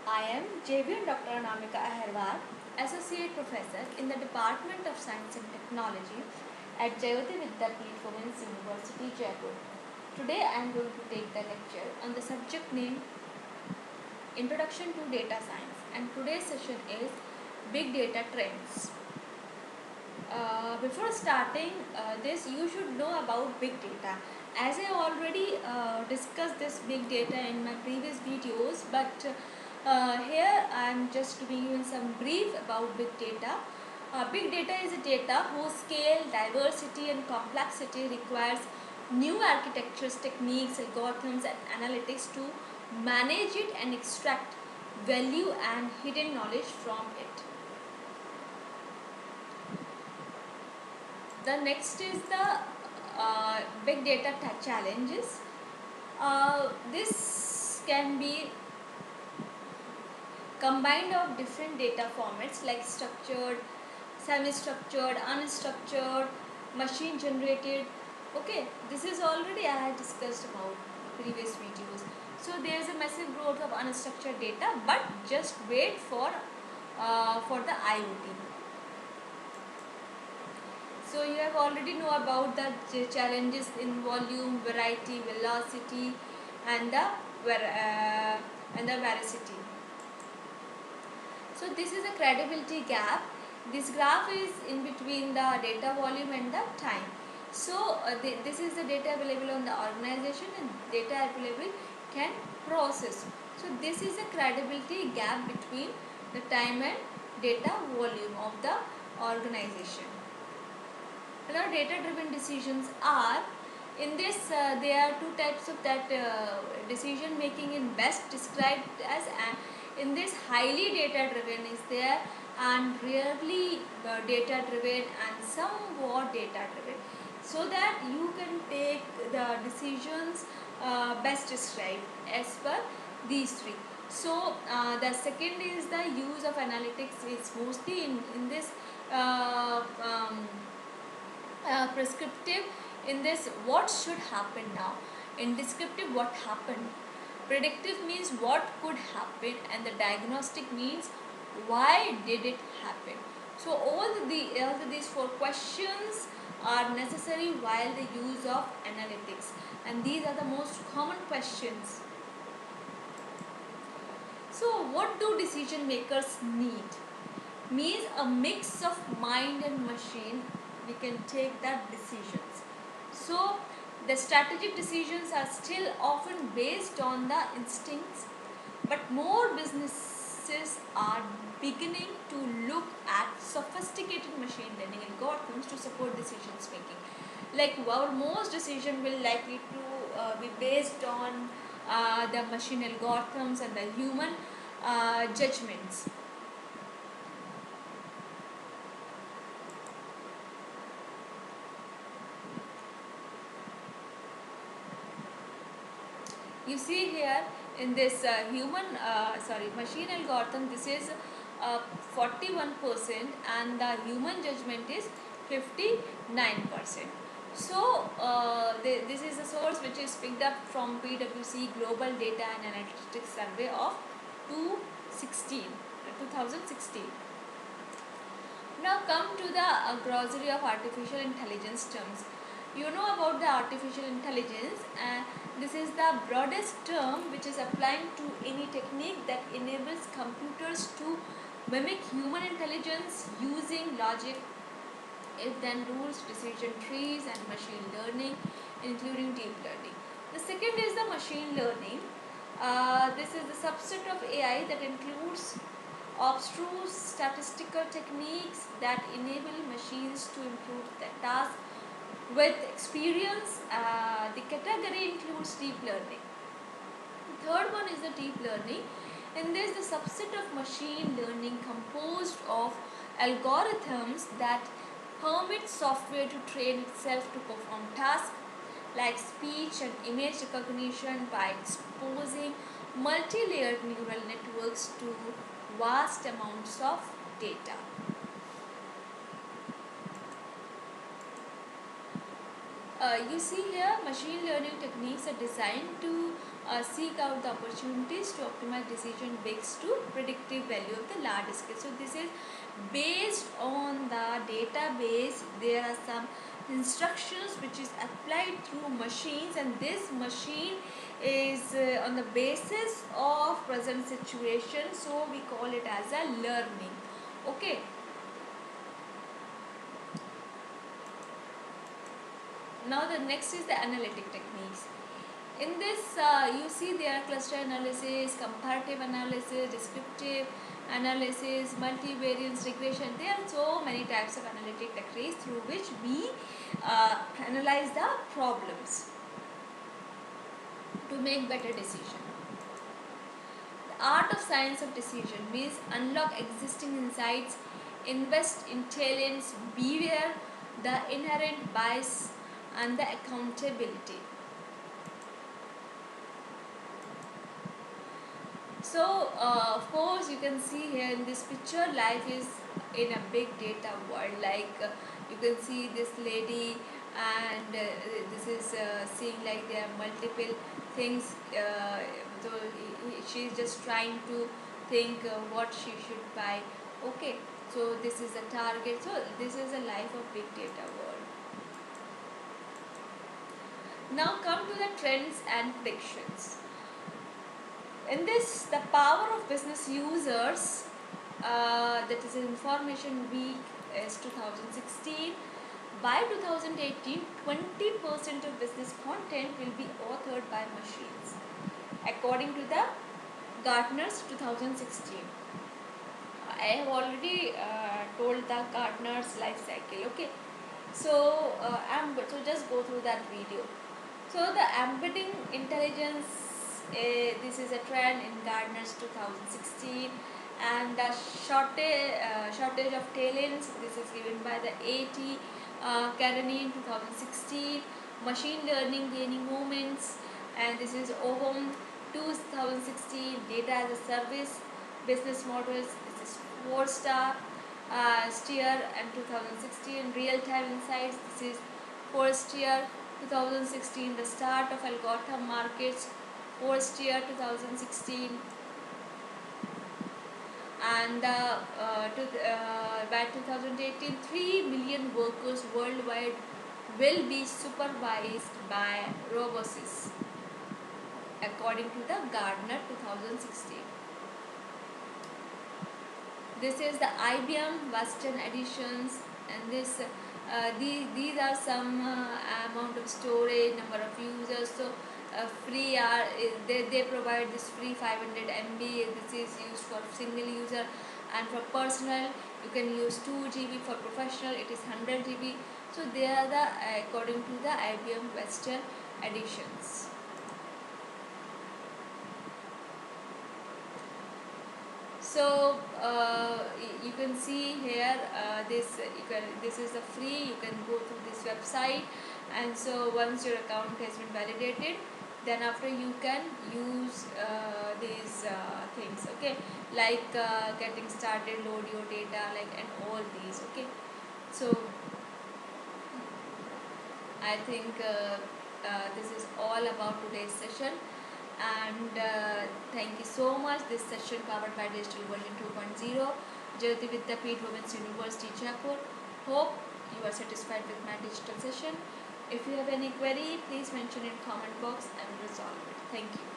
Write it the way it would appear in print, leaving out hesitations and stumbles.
I am JVN Dr. Anamika Aherwal, Associate Professor in the Department of Science and Technology at Jayoti Vidyapeeth Women's University, Jaipur. Today I am going to take the lecture on the subject named Introduction to Data Science, and today's session is Big Data Trends. Before starting this, you should know about big data. As I already discussed this big data in my previous videos, but here I am just giving you some brief about big data. Big data is a data whose scale, diversity and complexity requires new architectures, techniques, algorithms and analytics to manage it and extract value and hidden knowledge from it. The next is the big data challenges. This can be combined of different data formats like structured, semi-structured, unstructured, machine generated. Okay, this is already I had discussed about previous videos. So there is a massive growth of unstructured data, but just wait for the IoT. So you have already know about the challenges in volume, variety, velocity, and the veracity. So this is a credibility gap. This graph is in between the data volume and the time. So this is the data available on the organization and data available can process. So this is a credibility gap between the time and data volume of the organization. Now data driven decisions are, in this there are two types of that decision making in best described as in this highly data driven is there and rarely data driven and somewhat data driven, so that you can take the decisions best described as per these three. So the second is the use of analytics is mostly in this uh, um, prescriptive. In this, what should happen now. In descriptive, what happened. Predictive means what could happen, and the diagnostic means why did it happen. So all these four questions are necessary while the use of analytics, and these are the most common questions. So what do decision makers need? Means a mix of mind and machine, we can take that decisions. So the strategic decisions are still often based on the instincts, but more businesses are beginning to look at sophisticated machine learning algorithms to support decisions making. Like our most decision will likely to be based on the machine algorithms and the human judgments. You see here in this machine algorithm, this is 41% and the human judgment is 59%. So this is a source which is picked up from PwC Global Data and Analytics Survey of 2016. Now come to the glossary of artificial intelligence terms. You know about the artificial intelligence, and this is the broadest term which is applying to any technique that enables computers to mimic human intelligence using logic, if then rules, decision trees and machine learning, including deep learning. The second is the machine learning. This is the subset of AI that includes abstruse statistical techniques that enable machines to improve their task with experience. The category includes deep learning. The third one is the deep learning. In this, the subset of machine learning composed of algorithms that permit software to train itself to perform tasks like speech and image recognition by exposing multi-layered neural networks to vast amounts of data. You see here, machine learning techniques are designed to seek out the opportunities to optimize decision based to predictive value of the large scale. So this is based on the database. There are some instructions which is applied through machines, and this machine is on the basis of present situation, so we call it as a learning. Okay. Now the next is the analytic techniques. In this, you see there are cluster analysis, comparative analysis, descriptive analysis, multivariance regression. There are so many types of analytic techniques through which we analyze the problems to make better decision. The art of science of decision means unlock existing insights, invest in talents, beware the inherent bias and the accountability. So, of course, you can see here in this picture, life is in a big data world. Like you can see this lady, and this is seeing like there are multiple things. So she's just trying to think what she should buy. Okay, so this is a target. So this is a life of big data world. Now come to the trends and predictions. In this, the power of business users, that is Information Week is 2016. By 2018, 20% of business content will be authored by machines, according to the Gartner's 2016. I have already told the Gartner's life cycle. Okay, so so just go through that video. So the embedding intelligence, this is a trend in Gartner's 2016, and the shortage of talents, this is given by the A.T. Kearney in 2016. Machine learning gaining moments, and this is OHM 2016. Data as a service business models, this is 4-star steer and 2016. Real time insights, this is first year 2016. The start of algorithm markets, first year 2016. And by 2018, 3 million workers worldwide will be supervised by robots, according to the Gartner 2016. This is the IBM Western editions, and these are some amount of storage, number of users. So free they provide this free 500 MB. This is used for single user, and for personal you can use 2 GB. For professional it is 100 GB. So they are the according to the IBM Western editions. So you can see here this is the free. You can go to this website, and so once your account has been validated, then after you can use these things. Okay, like getting started, load your data, like, and all these. Okay, so I think this is all about today's session, and thank you so much. This session covered by Digital Version 2.0, Jyoti Vidyapeeth Women's University, Jaipur. Hope you are satisfied with my digital session. If you have any query, please mention in comment box and resolve it. Thank you.